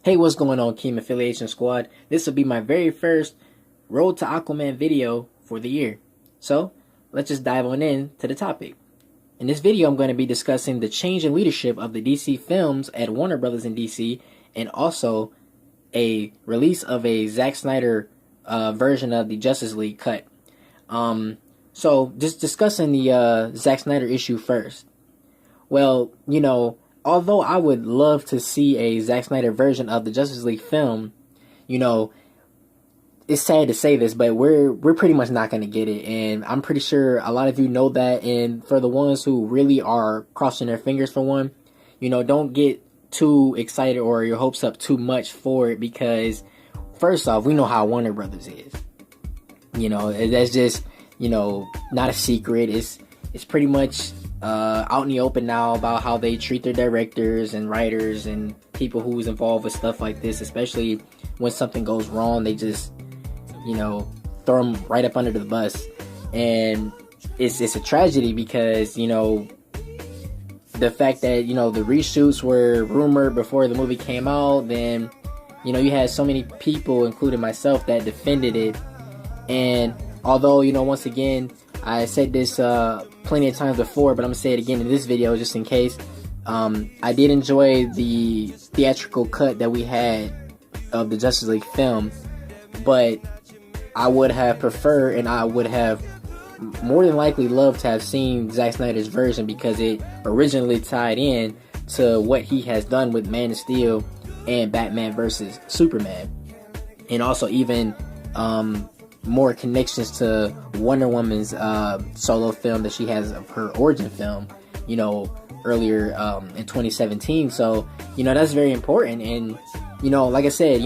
Hey, what's going on, Keem Affiliation Squad? This will be my very first Road to Aquaman video for the year. So, let's just dive on in to the topic. In this video, I'm going to be discussing the change in leadership of the DC films at Warner Brothers in DC, and also a release of a Zack Snyder version of the Justice League cut. So, just discussing the Zack Snyder issue first. Well, although I would love to see a Zack Snyder version of the Justice League film, it's sad to say this, but we're pretty much not going to get it, and I'm pretty sure a lot of you know that. And for the ones who really are crossing their fingers for one, don't get too excited or your hopes up too much for it, because first off, we know how Warner Brothers is. That's just not a secret. It's pretty much out in the open now about how they treat their directors and writers and people who's involved with stuff like this, especially when something goes wrong. They just, throw them right up under the bus. And it's a tragedy because, the fact that, the reshoots were rumored before the movie came out, then, you had so many people, including myself, that defended it. And although, once again, I said this plenty of times before, but I'm going to say it again in this video just in case. I did enjoy the theatrical cut that we had of the Justice League film, but I would have preferred, and I would have more than likely loved to have seen Zack Snyder's version, because it originally tied in to what he has done with Man of Steel and Batman vs. Superman, and also even more connections to Wonder Woman's solo film that she has of her origin film, earlier in 2017. So, that's very important. And, like I said,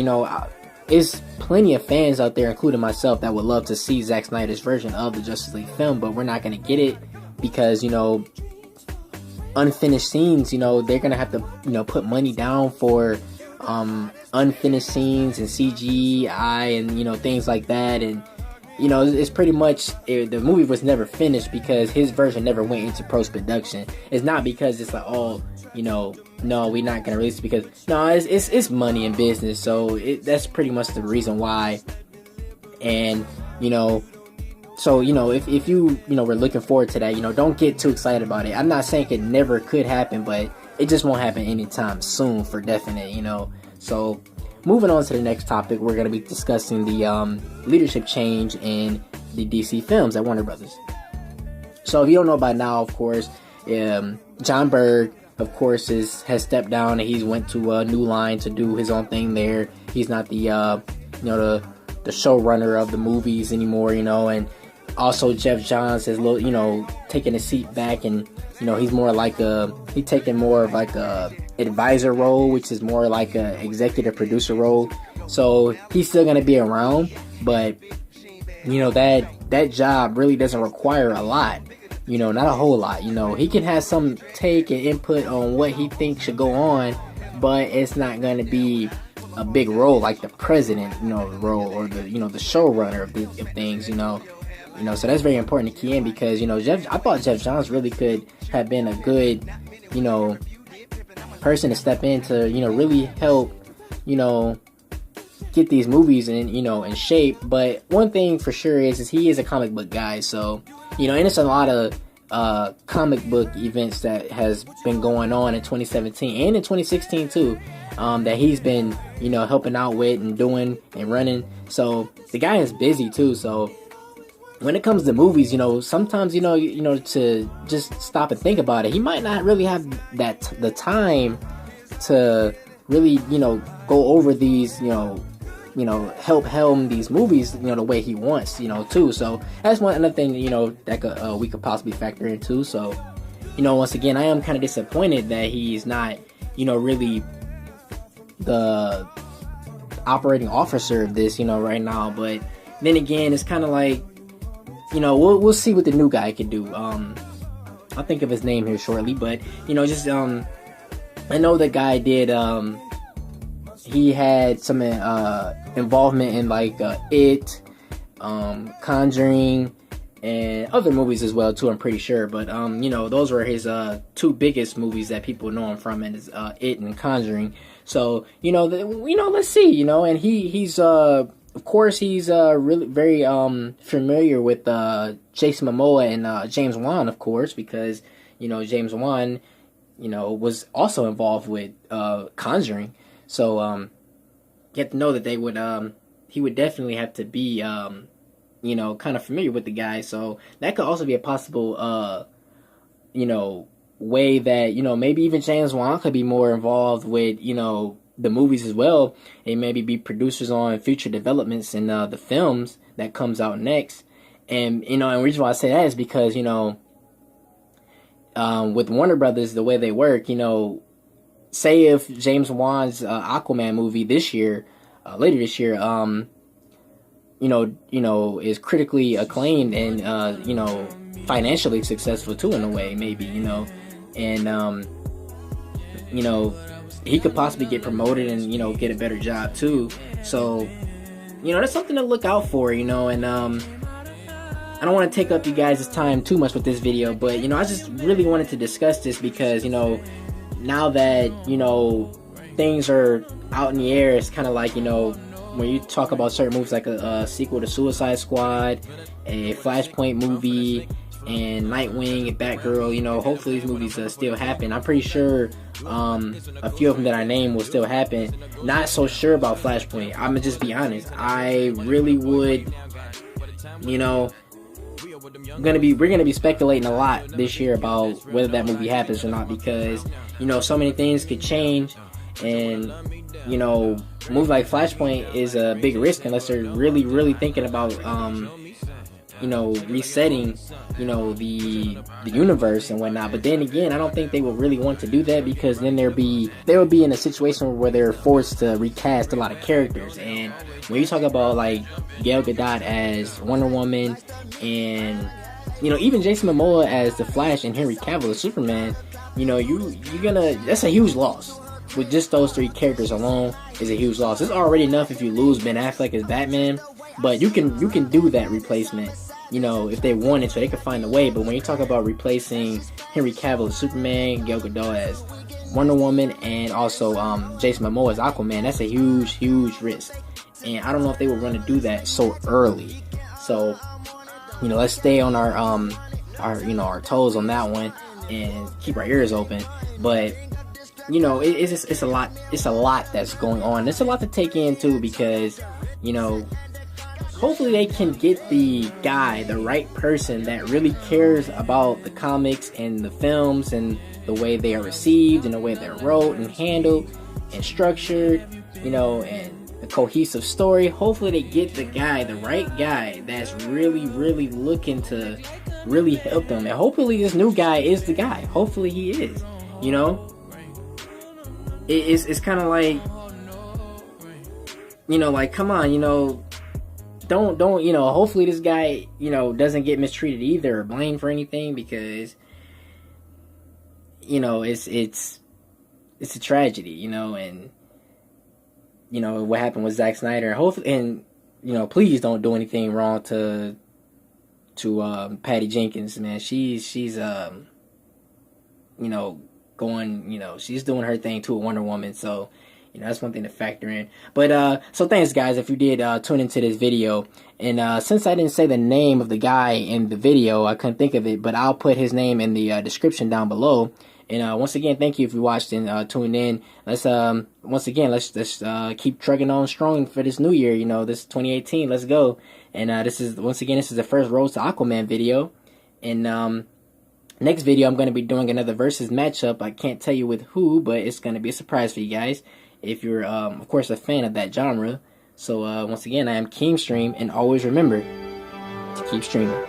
there's plenty of fans out there, including myself, that would love to see Zack Snyder's version of the Justice League film, but we're not going to get it because, unfinished scenes, they're going to have to, put money down for unfinished scenes and CGI and things like that. And it's pretty much the movie was never finished because his version never went into post-production. It's not because it's like, oh, no, we're not gonna release it, because no, it's money and business. So that's pretty much the reason why. And so if you were looking forward to that, don't get too excited about it. I'm not saying it never could happen, but it just won't happen anytime soon for definite. So moving on to the next topic, we're going to be discussing the leadership change in the DC films at Warner Brothers. So if you don't know by now, of course, John Berg, of course, has stepped down, and he's went to a New Line to do his own thing there. He's not the the showrunner of the movies anymore, and also Jeff Johns has taken a seat back, and he's more like he's taking more of like a advisor role, which is more like a executive producer role. So he's still gonna be around, but that job really doesn't require a lot, not a whole lot. He can have some take and input on what he thinks should go on, but it's not gonna be a big role like the president, role, or the the showrunner of things, So that's very important to key in, because I thought Jeff Johns really could have been a good person to step in to really help get these movies in shape. But one thing for sure is he is a comic book guy, so and it's a lot of comic book events that has been going on in 2017 and in 2016 too, that he's been helping out with and doing and running. So the guy is busy too. So when it comes to movies, sometimes to just stop and think about it, he might not really have the time to really go over these help helm these movies the way he wants too. So that's another thing that we could possibly factor into. So once again, I am kind of disappointed that he's not really the operating officer of this right now. But then again, it's kind of like we'll see what the new guy can do. I'll think of his name here shortly, but I know the guy did he had some involvement in like It, Conjuring, and other movies as well too, I'm pretty sure. But you know, those were his two biggest movies that people know him from, and is It and Conjuring. So you know, let's see, you know, and he's of course he's really very familiar with Jason Momoa and James Wan, of course, because you know James Wan, you know, was also involved with Conjuring. So you have to know that they would he would definitely have to be you know, kind of familiar with the guy. So that could also be a possible you know, way that, you know, maybe even James Wan could be more involved with, you know, the movies as well, and maybe be producers on future developments in the films that comes out next. And you know, and the reason why I say that is because, you know, with Warner Brothers, the way they work, you know, say if James Wan's Aquaman movie this year, later this year, you know, is critically acclaimed and you know, financially successful too, in a way, maybe, you know, and you know, he could possibly get promoted and, you know, get a better job too. So, you know, that's something to look out for, you know. And I don't want to take up you guys' time too much with this video, but you know, I just really wanted to discuss this because, you know, now that, you know, things are out in the air, it's kind of like, you know, when you talk about certain movies like a sequel to Suicide Squad, a Flashpoint movie, and Nightwing and Batgirl, you know, hopefully these movies still happen. I'm pretty sure a few of them that I named will still happen. Not so sure about Flashpoint. I'm gonna just be honest. I really would, you know, we're gonna be speculating a lot this year about whether that movie happens or not, because, you know, so many things could change, and you know, a movie like Flashpoint is a big risk unless they're really thinking about you know, resetting, you know, the universe and whatnot. But then again, I don't think they would really want to do that, because then they would be in a situation where they're forced to recast a lot of characters. And when you talk about like Gal Gadot as Wonder Woman, and you know, even Jason Momoa as the Flash and Henry Cavill as Superman, you know, that's a huge loss. With just those three characters alone is a huge loss. It's already enough if you lose Ben Affleck as Batman, but you can do that replacement, you know, if they wanted, so they could find a way. But when you talk about replacing Henry Cavill as Superman, Gal Gadot as Wonder Woman, and also Jason Momoa as Aquaman, that's a huge risk. And I don't know if they would want to do that so early. So, you know, let's stay on our toes on that one and keep our ears open. But you know, it's a lot that's going on. It's a lot to take in too, because, you know, hopefully they can get the right person that really cares about the comics and the films and the way they are received and the way they're wrote and handled and structured, you know, and the cohesive story. Hopefully they get the right guy that's really looking to really help them. And hopefully this new guy is the guy. Hopefully he is, you know. It's kind of like, you know, like, come on, you know, don't, you know, hopefully this guy, you know, doesn't get mistreated either or blamed for anything, because, you know, it's a tragedy, you know. And, you know, what happened with Zack Snyder, hopefully, and, you know, please don't do anything wrong to Patty Jenkins, man. She's you know, going, you know, she's doing her thing to a Wonder Woman, so, you know, that's one thing to factor in. But so thanks guys if you did tune into this video. And since I didn't say the name of the guy in the video, I couldn't think of it, but I'll put his name in the description down below. And once again, thank you if you watched and tuned in. Let's once again, let's keep trucking on strong for this new year, you know, this 2018. Let's go. And this is the first Road to Aquaman video. And next video, I'm going to be doing another versus matchup. I can't tell you with who, but it's going to be a surprise for you guys if you're, of course, a fan of that genre. So, once again, I am King Stream, and always remember to keep streaming.